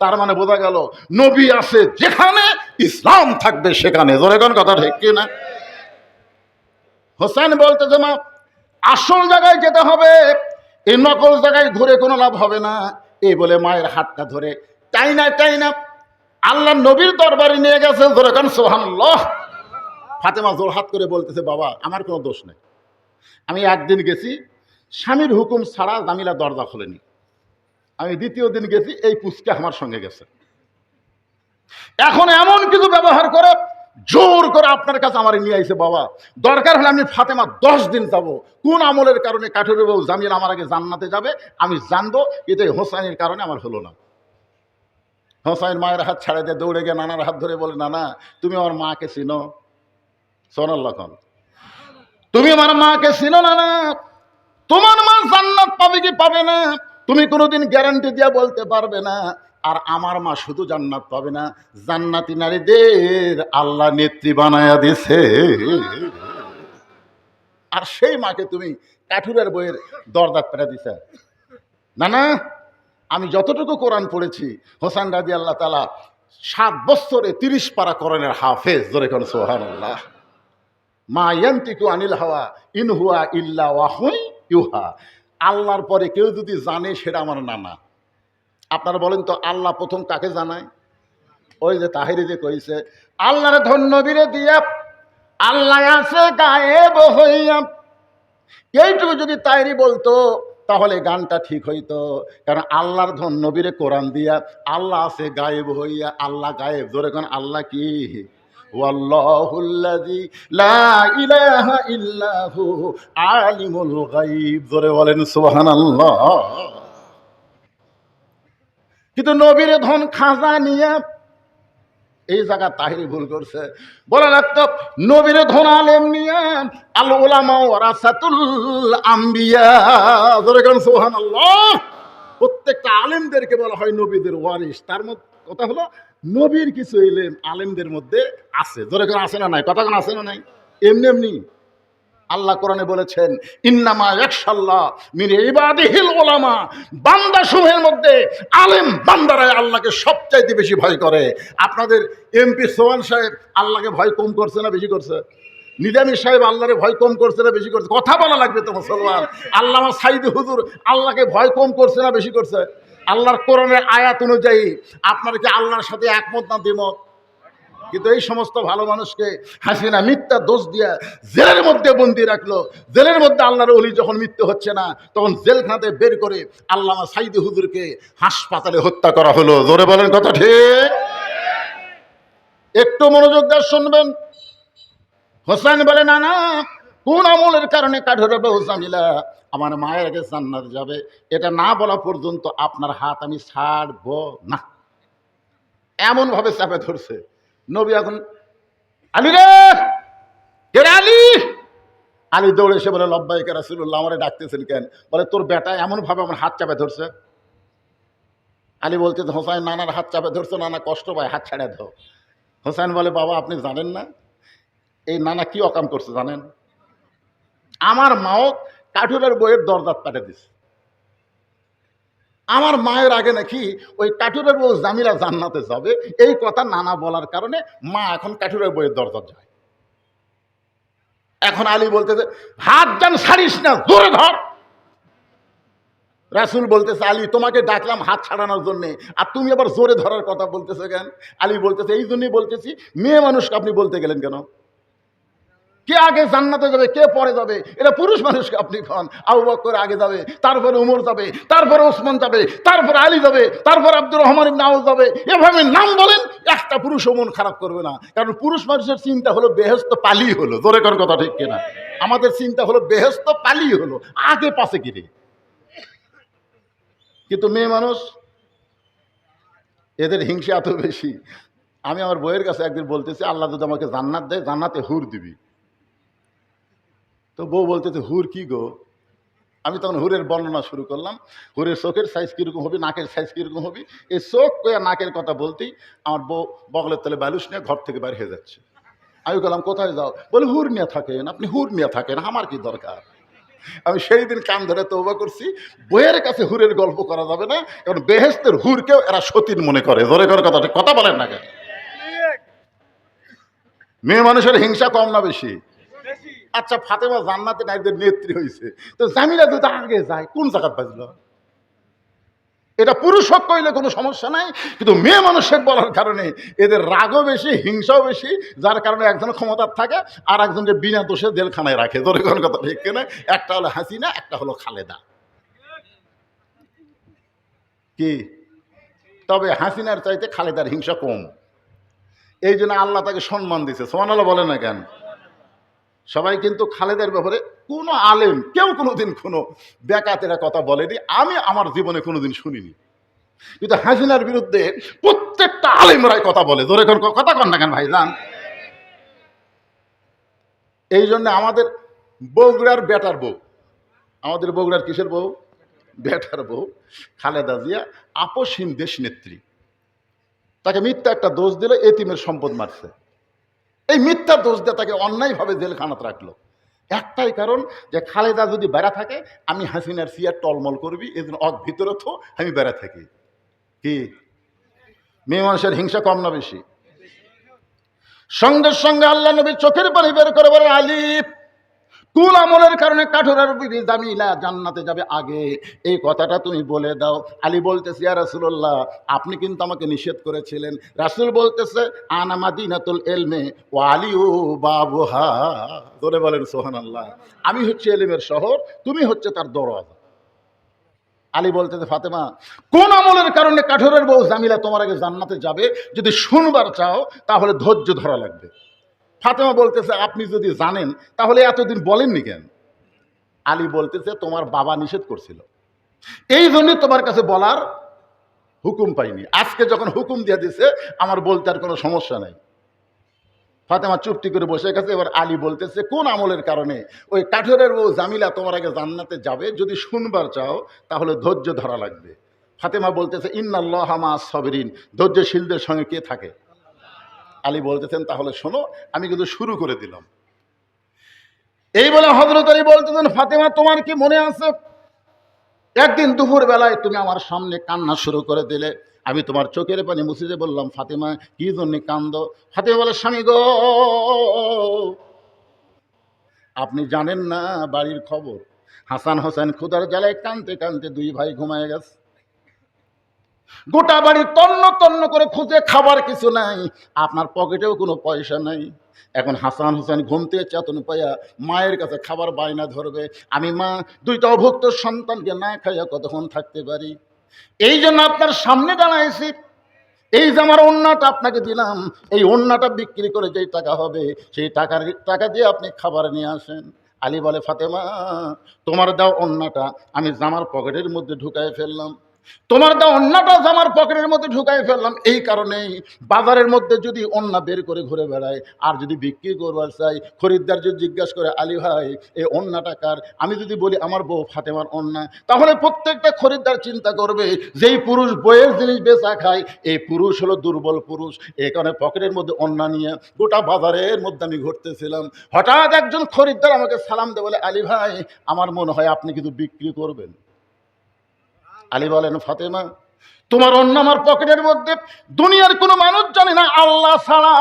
তার মানে বোঝা গেল নবী আছে যেখানে ইসলাম থাকবে সেখানে, জোরে কোন কথা ঠিক কিনা? হোসেন বলতেছে মা আসল জায়গায় যেতে হবে, এই নকল জায়গায় ঘুরে কোনো লাভ হবে না। এই বলে মায়ের হাতটা ধরে টাইনা টাইনা আল্লাহ নবীর দরবারে নিয়ে গেছে, ধরে কারণ সুবহানাল্লাহ। ফাতেমা জোর হাত করে বলতেছে, বাবা আমার কোনো দোষ নেই, আমি একদিন গেছি স্বামীর হুকুম ছাড়া জামিলা দরজা খোলেনি, আমি দ্বিতীয় দিন গেছি এই পুচকে আমার সঙ্গে গেছে, এখন এমন কিছু ব্যবহার করে জোর করে আপনার কাছে আমার নিয়ে আইছে। বাবা দরকার হলে আমি ফাতেমা 10 দিন যাব, কোন আমলের কারণে কাঠুরে বউ জামিল আমার আগে জান্নাতে যাবে আমি জানবো, এতে হোসাইনের কারণে আমার হলো না। হোসাইন মায়ের হাত ছাড়া দিয়ে দৌড়ে গিয়ে নানার হাত ধরে বলে, নানা তুমি আমার মাকে চিনো? সুবহানাল্লাহ, তুমি আমার মাকে চিনো? নানা তোমার মা জান্নাত পাবে কি পাবে না তুমি কোনোদিন গ্যারান্টি দিয়ে বলতে পারবে না। আর আমার মা শুধু জান্নাত পাবে না, জান্নাতি নারীদের আল্লাহ নেত্রী বানায়া দিছে। আর সেই মাকে তুমি কাঠুরের বইয়ের দরজা পেরে দিছে। না না, আমি যতটুকু কোরআন পড়েছি, হোসেন রাদিয়াল্লাহু তাআলা 7 বছরে 30 পারা কোরআনের হাফেজ, জোরে কোন সুবহানাল্লাহ। মা ইয়ান্তিকু আনিল হাওয়া ইন হুয়া ইল্লা ওয়াহুন ইউহা। আল্লাহর পরে কেউ যদি জানে সেটা আমার নানা। আপনারা বলেন তো আল্লাহ প্রথম কাকে জানায়? ওই যে তাহিরি যে কইছে, আল্লাহর ধন্য বীরে দিয়া আল্লাহ আছে গায়েব হইয়া। এইটুকু যদি তাহিরি বলতো তাহলে গানটা ঠিক হইতো, কারণ আল্লাহর ধন্য বীরে কোরআন দিয়া আল্লাহ আছে গায়েব হইয়া। আল্লাহ গায়েব, জোরে কোন আল্লাহ কি? ওয়াল্লাহুল্লাযী লা ইলাহা ইল্লাহু আলিমুল গায়ব, জোরে বলেন সুবহানাল্লাহ। কিন্তু নবীর ধন খাজা নিয়ে এই জায়গা তাহিরি ভুল করছে। বলা লাগতো নবীর ধন আলেম নিয়ে আল উলামা ওয়ারাসাতুল আম্বিয়া, জোরে কোন সুবহানাল্লাহ। প্রত্যেকটা আলেমদেরকে বলা হয় নবীদের ওয়ারিস। তার মধ্যে কথা হলো নবীর কিছু ইলম আলেমদের মধ্যে আছে। জোরে করে আছে না নাই? কথা কোন আছে না নাই? এমনি এমনি আল্লাহ কোরআনে বলেছেন, ইন্নামা ইয়াখশাল্লাহ মিন ইবাদিহিল উলামা, বান্দা সমূহের মধ্যে আলেম বান্দারাই আল্লাহকে সবচাইতে বেশি ভয় করে। আপনাদের এমপি সোহান সাহেব আল্লাহকে ভয় কম করছে না বেশি করছে? নিজামী সাহেব আল্লাহরে ভয় কম করছে না বেশি করছে? কথা বলা লাগবে তো মুসলমান। আল্লামা সাইদি হুজুর আল্লাহকে ভয় কম করছে না বেশি করছে? আল্লাহর কোরআনের আয়াত অনুযায়ী আপনারা কি আল্লাহর সাথে একমত না দ্বিমত? কিন্তু এই সমস্ত ভালো মানুষকে হাসিনা মিথ্যা দোষ দিয়ে জেলের মধ্যে বন্দি রাখলো। জেলের মধ্যে আল্লাহর ওলি যখন মৃত্যু হচ্ছে না, তখন জেলখানাতে বের করে আল্লামা সাইদি হুজুরকে হাসপাতালে হত্যা করা হলো। জোরে বলেন কথা ঠিক? একটু মনোযোগ দিয়ে শুনবেন। হোসেন বলে, না না, কোন আমলের কারণে কাঠুরে বউ জামিলা আমার মায়ের আগে জান্নাতে যাবে, এটা না বলা পর্যন্ত আপনার হাত আমি ছাড়বো না। এমন ভাবে চাপে ধরছে। নবী এখন, আলী রে, কে রে আলী? আলী দৌড়ে এসে বলে, লব্বাইক রাসূলুল্লাহ, আমারে ডাকতেছেন কেন? বলে, তোর বেটা এমন ভাবে আমার হাত চাপে ধরছে। আলী বলতে, হোসাইন নানার হাত চাপে ধরছে, নানা কষ্ট পায়, হাত ছাড়া দাও। হোসেন বলে, বাবা আপনি জানেন না এই নানা কি অকাম করছে জানেন? আমার মাও কাঠুরের বইয়ের দরজাত পাঠিয়ে দিচ্ছে। আমার মায়ের আগে নাকি ওই কাঠুরের বউ জামিলা জান্নাতে যাবে, এই কথা নানা বলার কারণে মা এখন কাঠুরের বইয়ের দরজাত যায়। এখন আলী বলতেছে, হাত জান ছাড়িস না, জোরে ধর। রাসূল বলতেছে, আলী তোমাকে ডাকলাম হাত ছাড়ানোর জন্যে, আর তুমি আবার জোরে ধরার কথা বলতেছো কেন? আলী বলতেছে, এই জন্যই বলতেছি, মেয়ে মানুষকে আপনি বলতে গেলেন কেন? কে আগে জান্নাতে যাবে কে পরে যাবে, এটা পুরুষ মানুষকে আপনি খান। আবু বকর আগে যাবে, তারপরে উমর যাবে, তারপরে ওসমান যাবে, তারপরে আলী যাবে, তারপরে আব্দুর রহমান ইবনে আউফ যাবে। এভাবে নাম বলেন, একটা পুরুষও মন খারাপ করবে না। কারণ পুরুষ মানুষের চিন্তা হলো বেহেশত পালি হলো। জোরে কর কথা ঠিক কিনা? আমাদের চিন্তা হলো বেহেশত পালি হলো, আগে পাশে কিরে। কিন্তু মেয়ে মানুষ, এদের হিংসা এত বেশি। আমি আমার বইয়ের কাছে একদিন বলতেছি, আল্লাহ যদি আমাকে জান্নাত দেয়, জান্নাতে হুর দিবি। তো বউ বলতেছে, হুর কি গো? আমি তখন হুরের বর্ণনা শুরু করলাম। হুরের চোখের সাইজ কীরকম হবে, নাকের সাইজ কীরকম হবে। এই চোখ কয়া নাকের কথা বলতেই আমার বউ বগলের তলে বালুস নিয়ে ঘর থেকে বাইরে হয়ে যাচ্ছে। আমি বললাম, কোথায় যাও? বলে, হুর নিয়ে থাকেন আপনি, হুর নিয়ে থাকেন, আমার কি দরকার? আমি সেই দিন কান ধরে তওবা করছি, বইয়ের কাছে হুরের গল্প করা যাবে না, কারণ বেহেশতের হুরকেও এরা সতীন মনে করে। জোরে করে কথা বলেন না কেন? মেয়ে মানুষের হিংসা কম না বেশি? আচ্ছা, ফাতেমা জান্নাতে নারীদের নেত্রী হয়েছে, তো জামিলা যদি আগে যায় কোন জায়গায় বাজলো? এটা পুরুষ হক কইলে কোনো সমস্যা নাই, কিন্তু মেয়ে মানুষের বলার কারণে এদের রাগও বেশি, হিংসাও বেশি, যার কারণে একজন ক্ষমতার থাকে আর একজনকে বিনা দোষে জেলখানায় রাখে। তোর কোন কথা ঠিক কিনা? একটা হলো হাসিনা, একটা হলো খালেদা। কি? তবে হাসিনার চাইতে খালেদার হিংসা কম। এই জন্য আল্লাহ তাকে সম্মান দিছে। সুবহানাল্লাহ বলে না কেন? সবাই কিন্তু খালেদার ব্যাপারে কোনো আলেম কেউ কোনোদিন কোনো বেকাতেরা কথা বলেনি, আমি আমার জীবনে কোনোদিন শুনিনি। কিন্তু হাসিনার বিরুদ্ধে প্রত্যেকটা আলেমরাই কথা বলে। ধরে কথা কন না কেন ভাইজান? এই জন্য আমাদের বগুড়ার বেটার বউ, আমাদের বগুড়ার কিসের বউ? বেটার বউ খালেদা জিয়া আপসহীন দেশ নেত্রী। তাকে মিথ্যা একটা দোষ দিলে এতিমের সম্পদ মারছে। এই মিথ্যা দোষ দিয়ে তাকে অন্যায়ভাবে জেলখানাতে রাখলো। একটাই কারণ, যে খালেদা যদি বেড়া থাকে আমি হাসিনার সিয়ার টলমল করবি, এই জন্য ভিতরে তো আমি বেড়া থাকি। কি? মেয়ে মানুষের হিংসা কম না বেশি? সঙ্গে সঙ্গে আল্লাহ নবী চোখের পানি বের করে বলে, আলী কুল আমলের কারণে কাঠুরের বিবি জামিলা জান্নাতে যাবে আগে, এই কথাটা তুমি বলে দাও। আলী বলতেছে, ইয়া রাসূলুল্লাহ, আপনি কিন্তু আমাকে নিষেধ করেছিলেন। রাসূল বলতেছে, আনা মাদিনাতুল ইলমি ওয়া আলিউ বাবুহা। ধরে বলেন সুবহানাল্লাহ। আমি হচ্ছে ইলমের শহর, তুমি হচ্ছে তার দরওয়াজা। আলী বলতেছে, ফাতেমা কোন আমলের কারণে কাঠুরের বউ জামিলা তোমার আগে জান্নাতে যাবে যদি শুনবার চাও, তাহলে ধৈর্য ধরা লাগবে। ফাতেমা বলতেছে, আপনি যদি জানেন তাহলে এতদিন বলেননি কেন? আলী বলতেছে, তোমার বাবা নিষেধ করছিল, এই জন্য তোমার কাছে বলার হুকুম পাইনি। আজকে যখন হুকুম দিয়ে দিছে, আমার বলতে আর কোনো সমস্যা নাই। ফাতেমা চুপটি করে বসে গেছে। এবার আলী বলতেছে, কোন আমলের কারণে ওই কাঠুরের বউ জামিলা তোমার আগে জান্নাতে যাবে যদি শুনবার চাও, তাহলে ধৈর্য ধরা লাগবে। ফাতেমা বলতেছে ইন্নাল্লাহা মা'আস সাবিরিন, ধৈর্যশীলদের সঙ্গে কে থাকে? আলী বলতেছেন তাহলে শোনো, আমি কিন্তু শুরু করে দিলাম। এই বলে হযরত আলী বলতেছেন, ফাতেমা তোমার কি মনে আছে একদিন দুপুর বেলায় তুমি আমার সামনে কান্না শুরু করে দিলে, আমি তোমার চোখের পানি মুছে দিয়ে বললাম, ফাতেমা কি জন্য কান্দো? ফাতেমা বলে, স্বামী গো, আপনি জানেন না বাড়ির খবর, হাসান হোসেন ক্ষুধার জ্বালায় কানতে কানতে দুই ভাই ঘুমায় গেছে। গোটা বাড়ি তন্ন তন্ন করে খুঁজে, খাবার কিছু নাই, আপনার পকেটেও কোনো পয়সা নাই। এখন হাসান হোসেন ঘুম থেকে চেতন পাইয়া মায়ের কাছে খাবার বায়না ধরবে। আমি মা দুইটা অভুক্ত সন্তানকে না খাইয়া কতক্ষণ থাকতে পারি? এই জন্য আপনার সামনে দাঁড়াইছি। এই যে আমার ওন্নাটা আপনাকে দিলাম, এই ওন্নাটা বিক্রি করে যেই টাকা হবে, সেই টাকা দিয়ে আপনি খাবার নিয়ে আসেন। আলী বলে, ফাতেমা তোমার দাও ওন্নাটা আমি জামার পকেটের মধ্যে ঢুকাই ফেললাম। তোমার দাও ওন্নাটা জামার পকেটের মধ্যে ঢুকাই ফেললাম এই কারণেই, বাজারের মধ্যে যদি ওন্না বের করে ঘুরে বেড়ায় আর যদি বিক্রি করবার চাই, খরিদ্দার যদি জিজ্ঞাসা করে, আলী ভাই এই ওন্নাটা কার, আমি যদি বলি আমার বউ ফাতেমার ওন্না, তাহলে প্রত্যেকটা খরিদ্দার চিন্তা করবে যেই পুরুষ বইয়ের জিনিস বেচা খায়, এই পুরুষ হলো দুর্বল পুরুষ। এই কারণে পকেটের মধ্যে ওন্না নিয়ে গোটা বাজারের মধ্যে আমি ঘুরতেছিলাম। হঠাৎ একজন খরিদ্দার আমাকে সালাম দিয়ে বলে, আলী ভাই আমার মনে হয় আপনি কিছু বিক্রি করবেন। আলী বলেন, ফাতেমা তোমার অন্য আমার পকেটের মধ্যে, দুনিয়ার কোনো মানুষ জানে না আল্লাহ ছাড়া।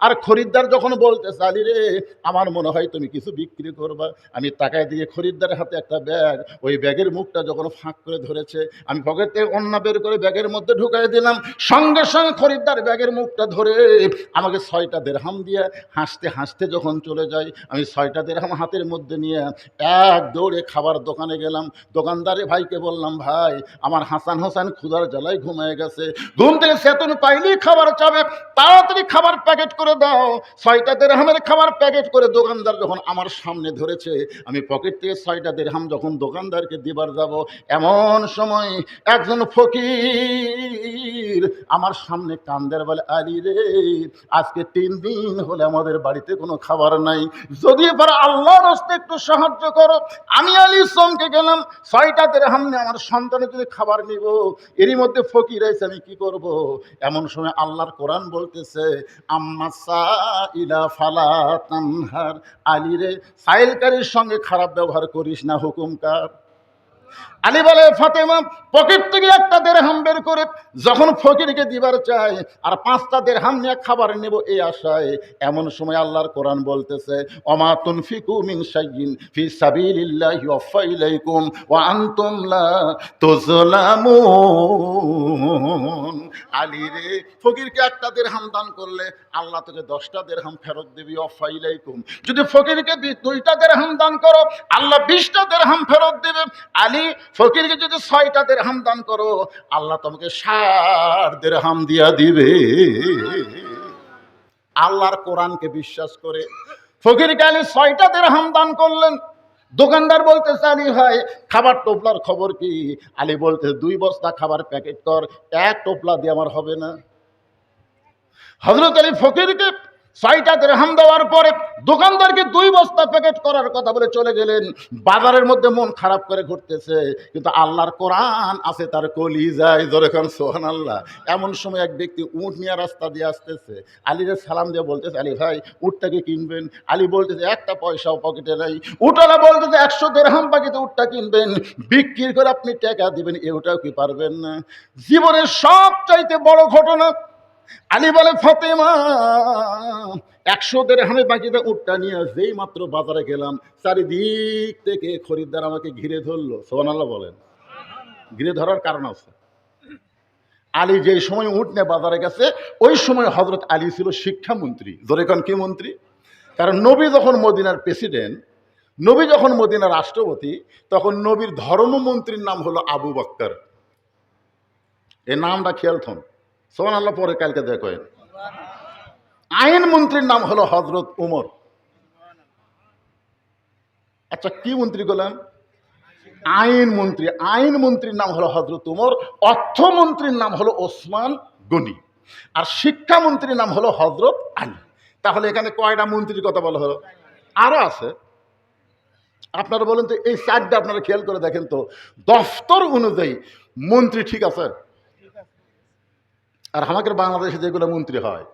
আর খরিদ্দার যখন বলতেছে, আলী রে আমার মনে হয় তুমি কিছু বিক্রি করবা, আমি টাকায় দিয়ে খরিদ্দারের হাতে একটা ব্যাগ, ওই ব্যাগের মুখটা যখন ফাঁক করে ধরেছে, আমি পকেট থেকে অন্য বের করে ব্যাগের মধ্যে ঢুকাই দিলাম। সঙ্গে সঙ্গে খরিদ্দার ব্যাগের মুখটা ধরে আমাকে 6টা দিরহাম দিয়ে হাসতে হাসতে যখন চলে যায়, আমি 6টা দিরহাম হাতের মধ্যে নিয়ে এক দৌড়ে খাবার দোকানে গেলাম। দোকানদারে ভাইকে বললাম, ভাই আমার হাসান হোসেন ক্ষুধার জ্বালায় ঘুমিয়ে গেছে, ঘুম থেকে চেতন পাইলেই খাবার চাবে, তাড়াতাড়ি খাবার প্যাকেট করে দাও। 6টা দিরহামের খাবার প্যাকেট করে দোকানদার যখন আমার সামনে ধরেছে, আমি পকেট থেকে 6টা দিরহাম যখন দোকানদারকে দিবার যাব, এমন সময় একজন ফকির আমার সামনে কান্দের বলে, আলী রে আজকে 3 দিন হলে আমাদের বাড়িতে কোনো খাবার নাই, যদি এবার আল্লাহর রাস্তে একটু সাহায্য করো। আমি আলী চমকে গেলাম, 6টা দিরহাম নিয়ে আমার সন্তানের যদি খাবার নিব, এরই মধ্যে ফকির আছে, আমি কি করব? এমন সময় আল্লাহর কোরআন বলতেছে, আম্মা সাইলা ফালা তানহার, আলী রে সাইলকারীর সঙ্গে খারাপ ব্যবহার করিস না, হুকুম কার? আলী বলে, ফাতেমা পকেট থেকে একটা দিরহাম বের করে যখন ফকিরকে দিবার চায় আর 5টা দিরহাম নিয়ে খাবার নেব এই আশায়, এমন সময় আল্লাহর কোরআন বলতেছে, ওমা তুনফিকু মিন শাইইন ফি সাবিলিল্লাহি ওয়াফা ইলাইকুম ওয়া আনতুম লা তুযলামুন। আলী রে ফকিরকে একটা দিরহাম দান করলে আল্লাহ তোকে 10টা দিরহাম ফেরত দিবি, ওয়াফা ইলাইকুম। যদি ফকিরকে 2টা দিরহাম দান করো আল্লাহ 20টা দিরহাম ফেরত দিবে। আলী ফকিরকে যদি 6টা দিরহাম দান করো আল্লাহ তোমাকে 60 দিরহাম দিয়া দিবে। আল্লাহর কোরআনকে বিশ্বাস করে ফকিরকে আলী 6টা দিরহাম দান করলেন। দোকানদার বলতেছে, আলী ভাই খাবার টোপলার খবর কি? আলী বলতে, 2 বস্তা খাবার প্যাকেট কর, 1 টোপলা দিয়ে আমার হবে না। হযরত আলী ফকিরকে 6টা দিরহাম দেওয়ার পরে দোকানদারকে 2 বস্তা প্যাকেট করার কথা বলে চলে গেলেন। বাজারের মধ্যে মন খারাপ করে ঘুরতেছে, কিন্তু আল্লাহর কোরআন আছে তার কলিজায়, জোরে কান সুবহানাল্লাহ। এমন সময় এক ব্যক্তি উট নিয়ে রাস্তা দিয়ে আসতেছে, আলীরে সালাম দিয়ে বলতেছে, আলী ভাই উটটাকে কিনবেন? আলী বলতেছে, একটা পয়সাও পকেটে নাই। উটওয়ালা বলতেছে, 100 দিরহাম বাকিতে উটটা কিনবেন, বিক্রি করে আপনি টাকা দিবেন, এটাও কি পারবেন না? জীবনের সবচাইতে বড় ঘটনা। আলী বলে, ফাতেমা 100 দিরহামে বাকিতে উটটা নিয়ে যেই মাত্র বাজারে গেলাম, চারিদিক থেকে খরিদ্দার আমাকে ঘিরে ধরলো। সুবহানাল্লাহ বলেন। ঘিরে ধরার কারণ আছে, আলী যে সময় উট নিয়ে বাজারে গেছে ওই সময় হযরত আলী ছিল শিক্ষামন্ত্রী। জোরে কোন কি মন্ত্রী? কারণ নবী যখন মদিনার প্রেসিডেন্ট, নবী যখন মদিনার রাষ্ট্রপতি, তখন নবীর ধর্মমন্ত্রীর নাম হলো আবু বকর। এই নামটা খেয়াল থন। সুবহানাল্লাহ পরে কালকে দেখেন। আইন মন্ত্রীর নাম হলো হযরত উমর। আচ্ছা কি মন্ত্রী বললাম? আইন মন্ত্রী। আইন মন্ত্রীর নাম হলো হযরত উমর, অর্থমন্ত্রীর নাম হলো ওসমান গনি, আর শিক্ষামন্ত্রীর নাম হলো হযরত আলী। তাহলে এখানে কয়টা মন্ত্রীর কথা বলা হলো? আরো আছে। আপনারা বলেন তো, এই 4টা আপনারা খেয়াল করে দেখেন তো, দফতর অনুযায়ী মন্ত্রী ঠিক আছে, আর আমাদের বাংলাদেশে যেগুলো মন্ত্রী হয়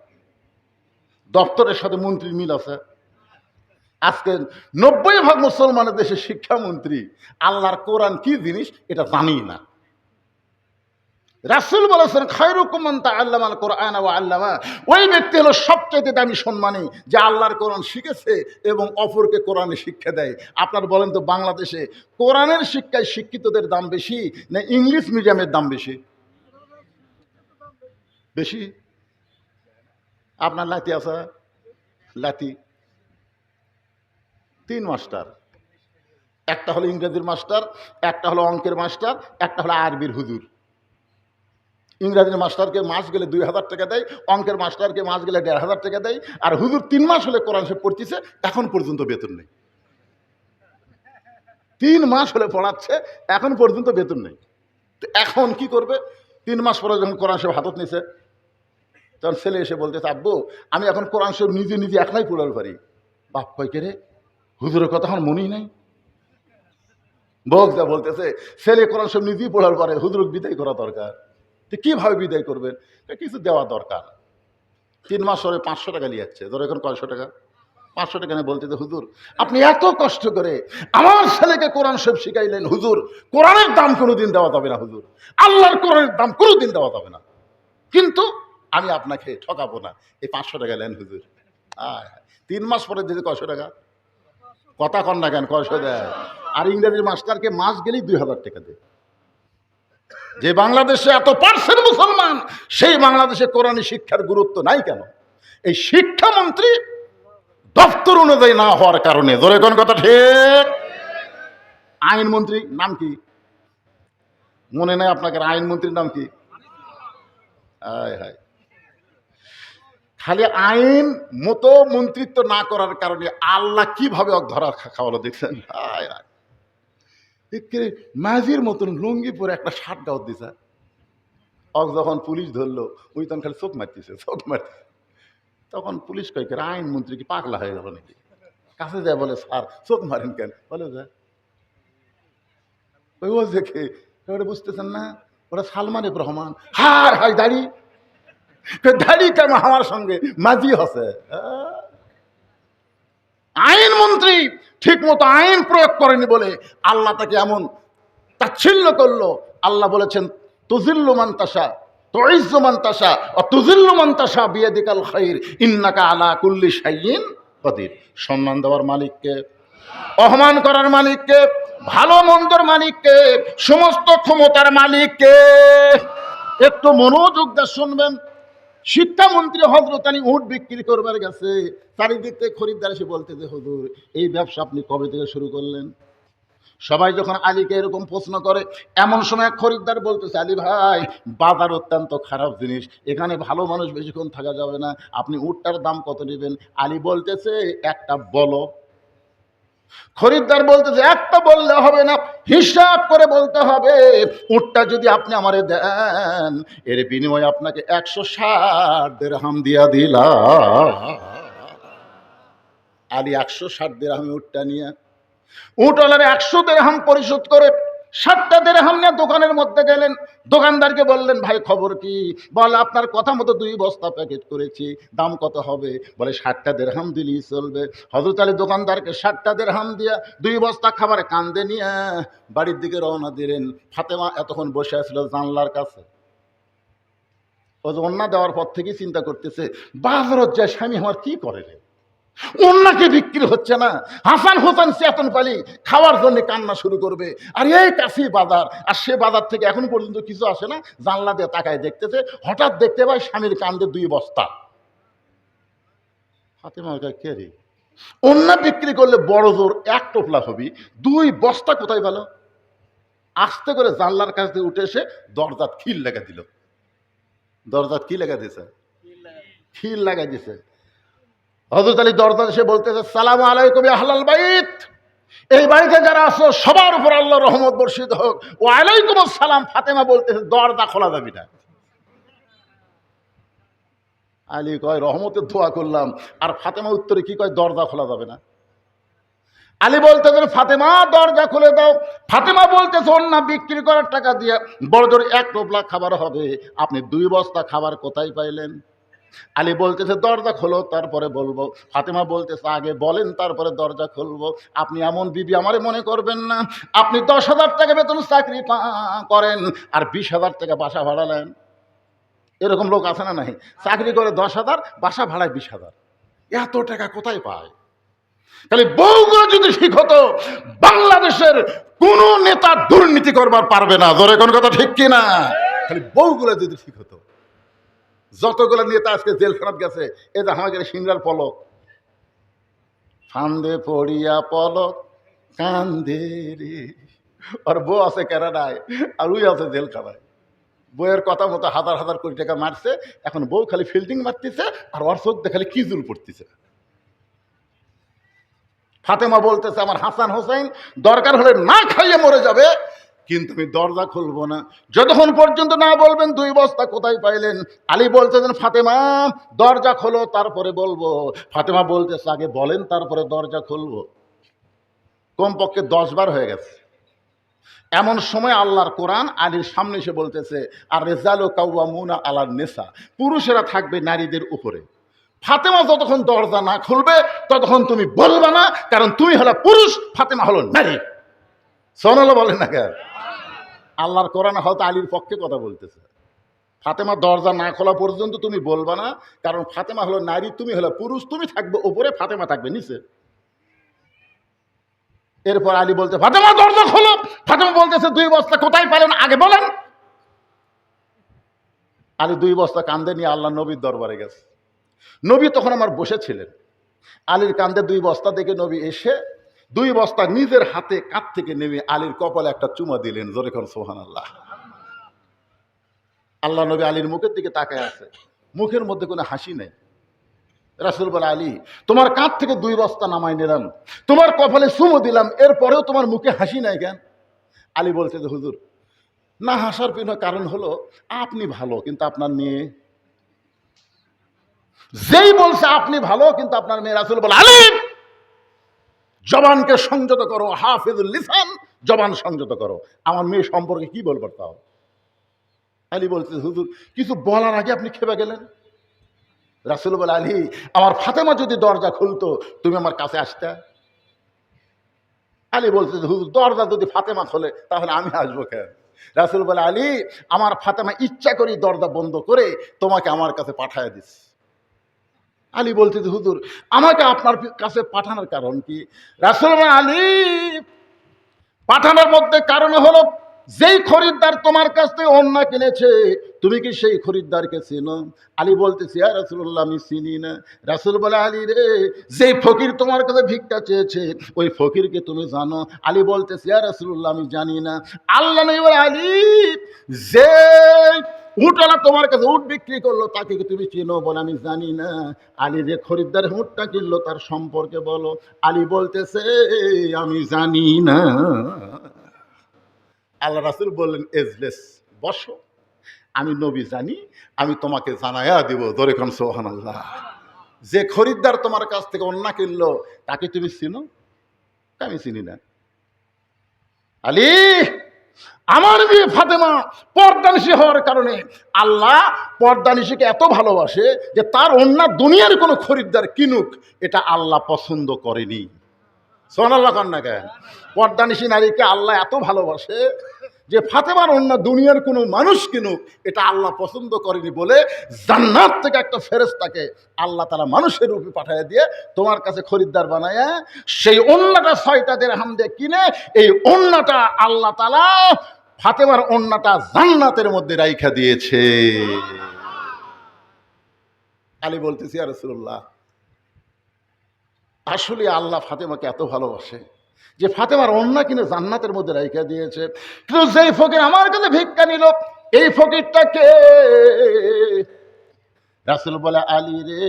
দপ্তরের সাথে মন্ত্রীর মিল আছে। আজকে 90% মুসলমানের দেশে শিক্ষামন্ত্রী আল্লাহর কোরআন কি জিনিস এটা জানি না। রাসূল বলেছেন খায়রুকুম মান তাআল্লামাল কোরআন ওয়া আল্লামা, ওই ব্যক্তি হলো সবচেয়ে দামি সম্মানী যে আল্লাহর কোরআন শিখেছে এবং অপরকে কোরআনে শিক্ষা দেয়। আপনার বলেন তো বাংলাদেশে কোরআনের শিক্ষায় শিক্ষিতদের দাম বেশি না ইংলিশ মিডিয়ামের দাম বেশি? বেশি। আপনার লাতি আছে, লাতি 3 মাস্টার, একটা হলো ইংরেজির মাস্টার, একটা হলো অঙ্কের মাস্টার, একটা হলো আরবির হুজুর। ইংরাজির মাস্টারকে মাস গেলে 2000 টাকা দেয়, অঙ্কের মাস্টারকে মাস গেলে 1500 টাকা দেয়, আর হুজুর 3 মাস হলে কোরআন শরীফ পড়তেছে, এখন পর্যন্ত বেতন নেই। 3 মাস হলে পড়াচ্ছে, এখন পর্যন্ত বেতন নেই। তো এখন কি করবে? 3 মাস পরে যখন কোরআন শরীফ হাতত নিছে, তখন ছেলে এসে বলতেছে আব্বু আমি এখন কোরআন শরীফ নিজে নিজে একলাই পড়াতে পারি। বাপ কয় কে রে, হুজুরের কথা আমার মনেই নাই। বক্তা বলতেছে ছেলে কোরআন শরীফ নিজেই পড়ার পারে, হুজুরকে বিদায় করা দরকার। তো কিভাবে বিদায় করবেন? কিছু দেওয়া দরকার। 3 মাস পরে 500 টাকা নিয়ে যাচ্ছে, ধরো এখন কয়শো টাকা, 500 টাকা নিয়ে বলতেছে হুজুর আপনি এত কষ্ট করে আমার ছেলেকে কোরআন শরীফ শিখাইলেন, হুজুর কোরআনের দাম কোনোদিন দেওয়া যাবে না, হুজুর আল্লাহর কোরআনের দাম কোনোদিন দেওয়া যাবে না, কিন্তু আমি আপনাকে ঠকাবো না, এই 500 টাকা নেন হুজুর। 3 মাস পরে দিতে কয়শো টাকা, কথা কন না কেন, কয়শো দেয়। আর ইংরেজির মাস্টারকে মাস গেলেই 2000 টাকা দেয়। যে বাংলাদেশে এত পার্সেন্ট মুসলমান, সেই বাংলাদেশে কোরআনী শিক্ষার গুরুত্ব নাই কেন? এই শিক্ষামন্ত্রী দপ্তর অনুযায়ী না হওয়ার কারণে। ধরে কোন কথা ঠিক? আইনমন্ত্রী নাম কি মনে নাই আপনাকে? আইনমন্ত্রীর নাম কি? হায় হায়, খালি আইন মতো মন্ত্রিত্ব না করার কারণে আল্লাহ কিভাবে ধরা খাওয়ালো দেখছেন? হায় হায়, মাঝির মতন লুঙ্গি পরে একটা শার্ট গাউত দিছে, যখন পুলিশ ধরলো ওই তখন খালি চোখ মারতেছে, চোখ মারতেছে। তখন পুলিশ কয় কে আইনমন্ত্রী কি পাগলা হয়ে গেল নাকি? কাছে যায় বলে স্যার চোখ মারেন কেন? বলে যা ওই ও দেখে ওটা বুঝতেছেন না, ওরা সালমান এফ রহমান। হার হাই দাড়ি, দাড়ি কেন আমার সঙ্গে মাঝি হসে। আইনমন্ত্রী ঠিক মতো আইন প্রয়োগ করেনি বলে আল্লাহ তাকে এমন তাচ্ছিল্য করলো। আল্লাহ বলেছেন তুজিল্লু মান তাশা তুইজ্জু মান তাশা ওয়া তুজিল্লু মান তাশা বিয়াদিকাল খাইর ইন্নাকা আলা কুল্লি শাইইন কাদির। সম্মান দেওয়ার মালিককে, অপমান করার মালিককে, ভালো মন্দর মালিককে, সমস্ত ক্ষমতার মালিককে। একটু মনোযোগ দিয়ে শুনবেন। শিক্ষামন্ত্রী হযরত আলী উট বিক্রি করবার গেছে, চারিদিক থেকে খরিদ্দার এসে বলতে যে হুজুর এই ব্যবসা আপনি কবে থেকে শুরু করলেন? সবাই যখন আলীকে এরকম প্রশ্ন করে, এমন সময় খরিদ্দার বলতেছে আলী ভাই বাজার অত্যন্ত খারাপ জিনিস, এখানে ভালো মানুষ বেশিক্ষণ থাকা যাবে না, আপনি উটটার দাম কত নেবেন? আলী বলতেছে একটা বলো। খরিদ্দার বলতেছে একটা বললে হবে না, হিসাব করে বলতে হবে। উটটা যদি আপনি আমারে দেন এর বিনিময়ে আপনাকে 160 দিরহাম দিয়া দিলাম। আলী 160 দিরহামে উটটা নিয়ে উটওয়ালার 100 দিরহাম পরিশোধ করে 60টা দিরহাম নিয়ে দোকানের মধ্যে গেলেন। দোকানদারকে বললেন ভাই খবর কি? বলে আপনার কথা মতো 2 বস্তা প্যাকেট করেছি, দাম কত হবে? বলে 60টা দিরহাম দিলেই চলবে। হযরত আলী দোকানদারকে 60টা দিরহাম দিয়া 2 বস্তা খাবার কান্দে নিয়ে বাড়ির দিকে রওনা দিলেন। ফাতেমা এতক্ষণ বসে আছিল জানলার কাছে। ও যে অন্না দেওয়ার পর থেকেই চিন্তা করতেছে বাজারত যায় স্বামী আমার কি করে রে, অন্যকে বিক্রি হচ্ছে না। হাসান হোসেন চেতন পালি খাওয়ার জন্য কান্না শুরু করবে, আর এই কাছেই বাজার, আর সে বাজার থেকে এখন পর্যন্ত কিছু আসে না। জানলা দিয়ে তাকায় দেখতেছে, হঠাৎ দেখতে পায় স্বামীর কান্দে 2 বস্তা। ফাতেমা কে রে, অন্য বিক্রি করলে বড় জোর 1 টোপলা হবি, 2 বস্তা কোথায় পেল? আস্তে করে জানলার কাছ থেকে উঠে এসে দরজাত খিল লাগা দিল। দরজাত কি লাগা দিয়েছে? খিল লাগা দিয়েছে। হযরত আলী দরজা এসে বলতেছে সালামু আলাইকুম ইয়া আহলাল বাইত, এই বাড়িতে যারা আছো সবার উপর আল্লাহর রহমত বর্ষিত হোক। ওয়া আলাইকুম আসসালাম। ফাতেমা বলতেছে দরজা খোলা যাবে না। আলী কয় রহমতের দোয়া করলাম, আর ফাতেমা উত্তরে কি কয় দরজা খোলা যাবে না। আলী বলতেছেন ফাতেমা দরজা খুলে দাও। ফাতেমা বলতেছে ওন্না বিক্রি করার টাকা দিয়ে বড় জোর 1 টোপলা খাবার হবে, আপনি 2 বস্তা খাবার কোথায় পাইলেন? আলী বলতেছে দরজা খোলো তারপরে বলবো। ফাতেমা বলতেছে আগে বলেন তারপরে দরজা খুলবো। আপনি এমন বিবি আমারে মনে করবেন না, আপনি 10,000 টাকা বেতন চাকরি করেন আর 20,000 টাকা বাসা ভাড়া নেন। এরকম লোক আছে না নাই? চাকরি করে 10,000, বাসা ভাড়ায় 20,000। এত টাকা কোথায় পায়? তাহলে বউগুলো যদি ঠিক হতো, বাংলাদেশের কোন নেতা দুর্নীতি করবার পারবে না। জোরে কোন কথা ঠিক কিনা? খালি বউগুলো যদি ঠিক হতো। যতগুলো নেতা আজকে জেলখানাত গেছে, এই যে আমাদের সিংড়ার পলক, ফান্দে পড়িয়া পলক কান্দে রে, আর বউ আছে কেরাডায় আর ওই আছে জেলখানায়। বইয়ের কথা মতো হাজার হাজার কোটি টাকা মারছে, এখন বউ খালি ফিল্ডিং মারতেছে আর ওর চোখ দিয়ে খালি কিজুল পড়তেছে। ফাতেমা বলতেছে আমার হাসান হোসেন দরকার হলে না খাইয়ে মরে যাবে, কিন্তু আমি দরজা খুলবো না যতক্ষণ পর্যন্ত না বলবেন 2 বস্তা কোথায় পাইলেন। আলী বলতেছেন ফাতেমা দরজা খোলো তারপরে বলবো। ফাতেমা বলতেছে আগে বলেন তারপরে দরজা খুলবো। কমপক্ষে 10 বার হয়ে গেছে। এমন সময় আল্লাহর কোরআন আলীর সামনে এসে বলতেছে আর রেজালু কাওয়ামুনা আলান নিসা, পুরুষেরা থাকবে নারীদের উপরে। ফাতেমা যতক্ষণ দরজা না খুলবে ততক্ষণ তুমি বলবা না, কারণ তুমি হলো পুরুষ, ফাতেমা হলো নারী। সোনাল্লাহ বলেন না কেন? আল্লাহর কোরআন হয়তো আলীর পক্ষে কথা বলতেছে। ফাতেমা দরজা না খোলা পর্যন্ত তুমি বলবা না, কারণ ফাতেমা হলো নারী, তুমি হলো পুরুষ, তুমি থাকবে উপরে, ফাতেমা থাকবে নিচে। এরপর আলী বলতে ফাতেমা দরজা খোলো। ফাতেমা বলতেছে 2 বস্তা কোথায় পেলেন আগে বলেন। আলী 2 বস্তা কান্দে নিয়ে আল্লাহ নবীর দরবারে গেছে। নবী তখন আমার বসেছিলেন। আলীর কান্দে 2 বস্তা দেখে নবী এসে 2 বস্তা নিজের হাতে কাঁধ থেকে নেমে আলীর কপালে একটা চুমা দিলেন। জোরে কর সুবহানাল্লাহ। আল্লাহ নবী আলীর মুখের দিকে তাকায় আছে, মুখের মধ্যে কোনো হাসি নেই। রাসূল বলে আলী তোমার কাঁধ থেকে 2 বস্তা নামাই নিলাম, তোমার কপালে চুমো দিলাম, এরপরেও তোমার মুখে হাসি নাই কেন? আলী বলছে যে হুজুর না হাসার পিছনে কারণ হলো আপনি ভালো কিন্তু আপনার মেয়ে। যেই বলছে আপনি ভালো কিন্তু আপনার মেয়ে। রাসূল বলে আলী জবানকে সংযত করো, হাফিজুল লিসান, জবান সংযত করো। আমার মেয়ে সম্পর্কে কি বলবার তাও? আলী বলছে হুজুর কিছু বলার আগে আপনি খেপে গেলেন। রাসূল বলে আলী আমার ফাতেমা যদি দরজা খুলতো তুমি আমার কাছে আসতে। আলী বলছে হুজুর দরজা যদি ফাতেমা খোলে তাহলে আমি আসবো কেন? রাসূল বলে আলী আমার ফাতেমা ইচ্ছা করে দরজা বন্ধ করে তোমাকে আমার কাছে পাঠায় দিস। আলী বলতে হুজুর আমাকে আপনার কাছে পাঠানোর কারণ কি? রাসূল বলে আলী পাঠানোর মধ্যে কারণ হলো যেই খরিদ্দার তোমার কাছ থেকে অন্য কিনেছে তুমি কি সেই খরিদ্দারকে চেনো? আলী বলতেছি ইয়া রাসূলুল্লাহ আমি চিনি না। রাসূল বলে আলী রে যেই ফকির তোমার কাছে ভিক্ষা চেয়েছে ওই ফকিরকে তুমি জানো? আলী বলতেছি ইয়া রাসূলুল্লাহ আমি জানি না। আল্লাহ নবী বলে আলী যে উটওয়ালা তোমার কাছে উট বিক্রি করলো তাকে কি তুমি চেনো? বলে আমি জানি না। আলী যে খরিদ্দার উটটা কিনলো তার সম্পর্কে বলো। আলী বলতেছে আমি জানি না। আল্লাহ রাসূল বললেন এজলেস বসো, আমি নবী জানি, আমি তোমাকে জানায়া দিব। জোরে কোন সুবহানাল্লাহ। যে খরিদ্দার তোমার কাছ থেকে অন্য কিনলো তাকে তুমি চিনো? আমি চিনি না। আলী আমার মেয়ে ফাতেমা পর্দানিশী হওয়ার কারণে আল্লাহ পর্দানিশীকে এত ভালোবাসে যে তার অন্য দুনিয়ার কোনো খরিদ্দার কিনুক এটা আল্লাহ পছন্দ করেনি। সুবহানাল্লাহ কন না কেন? পর্দানিশী নারীকে আল্লাহ এত ভালোবাসে যে ফাতেমার অন্য দুনিয়ার কোনো মানুষ কিনুক এটা আল্লাহ পছন্দ করেনি বলে জান্নাত থেকে একটা ফেরেশতাকে আল্লাহ তাআলা মানুষের রূপে পাঠিয়ে দিয়ে তোমার কাছে খরিদ্দার বানায়া সেই ওন্নাটা 6টা দিরহাম দিয়ে কিনে এই ওন্নাটা আল্লাহ তাআলা ফাতেমার ওন্নাটা জান্নাতের মধ্যে রাইখা দিয়েছে। আলী বলতেছি ইয়া রাসূলুল্লাহ আসলে আল্লাহ ফাতেমাকে এত ভালোবাসে যে ফাতেমার ওন্না কিনে জান্নাতের মধ্যে রাইখা দিয়েছে। কিন্তু যেই ফকির আমার কাছে ভিক্ষা নিল এই ফকিরটা কে? রাসূল বলে আলী রে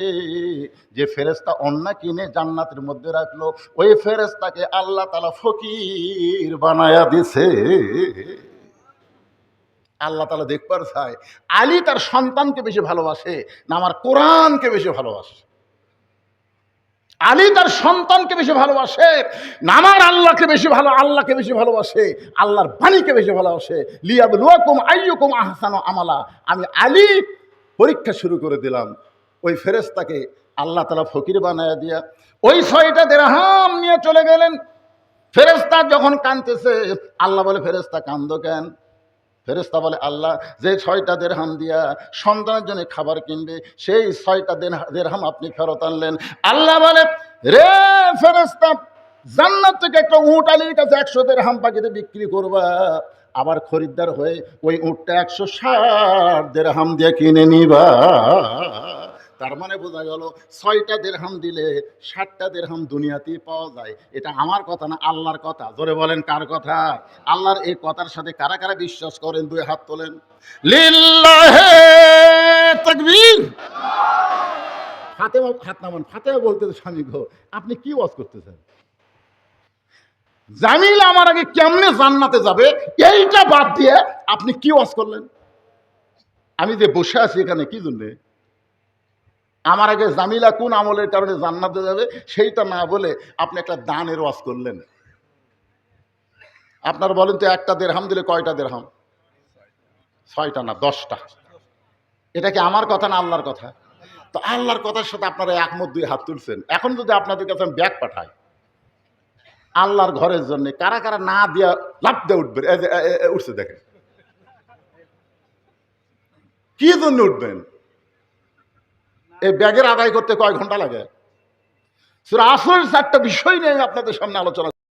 যে ফেরেশতা ওন্না কিনে জান্নাতের মধ্যে রাখলো ওই ফেরেশতাকে আল্লাহ তাআলা ফকির বানায়া দিছে। আল্লাহ তাআলা দেখবার চায় আলী তার সন্তানকে বেশি ভালোবাসে না আমার কোরআনকে বেশি ভালোবাসে? আলী তার সন্তানকে বেশি ভালোবাসে, আমার আল্লাহকে বেশি আল্লাহকে বেশি ভালোবাসে, আল্লাহর বাণীকে বেশি ভালোবাসে। লিয়াবলুয়াকুম আইয়ুকুম আহসানু আমালা। আমি আলী পরীক্ষা শুরু করে দিলাম। ওই ফেরেশতাকে আল্লাহ তাআলা ফকির বানায়া দিয়া ওই 6টা দিরহাম নিয়ে চলে গেলেন। ফেরেশতা যখন কাঁদতেছে, আল্লাহ বলে, ফেরেশতা কান্দো কেন? ফেরেশতা বলে, আল্লাহ, যে 6টা দিরহাম দিয়া সন্তানের জন্য খাবার কিনবে, সেই 6টা দিরহাম আপনি ফেরত আনলেন। আল্লাহ বলে, রে ফেরেশতা, জান্নাত থেকে একটা উট আলীর কাছে 100 দিরহাম পাকিতে বিক্রি করবা, আবার খরিদ্দার হয়ে ওই উটটা 160 দিরহাম দিয়ে কিনে নিবা। তার মানে বোঝা গেল 6টা দিরহাম দিলে 60টা দিরহাম দুনিয়াতেই পাওয়া যায়। এটা আমার কথা না, আল্লাহর কথা। জোরে বলেন, কার কথা? আল্লাহর এই কথার সাথে কারা কারা বিশ্বাস করেন? 2 হাত তোলেন। লিল্লাহে তাকবীর। ফাতেমা, হাত নামান। ফাতেমা বলতে, স্বামী গো, আপনি কি ওয়াজ করতেছেন? জামিলা আমার আগে কেমনে জান্নাতে যাবে এইটা বাদ দিয়ে আপনি কি ওয়াজ করলেন? আমি যে বসে আছি এখানে কি জন্যে? আমার আগে জামিলা কোন আমলের কারণে জান্নাতে যাবে সেইটা না বলে আপনি একটা দানের ওয়াজ করলেন। আপনারা বলেন তো, একটা দিরহাম দিলে কয়টা দিরহাম? 6টা না 10টা। এটা কি আমার কথা না আল্লাহর কথা? তো আল্লাহর কথার সাথে আপনারা একমত, 2 হাত তুলছেন। এখন যদি আপনাদের কাছে আমি ব্যাগ পাঠাই আল্লাহর ঘরের জন্য, কারা কারা না দিয়া লাফ দিয়ে উঠবেন? উঠছে দেখেন। কি জন্য উঠবেন? এই ব্যাগের আদায় করতে কয় ঘন্টা লাগে? সূরা আসরের 4টা বিষয় নিয়ে আমি আপনাদের সামনে আলোচনা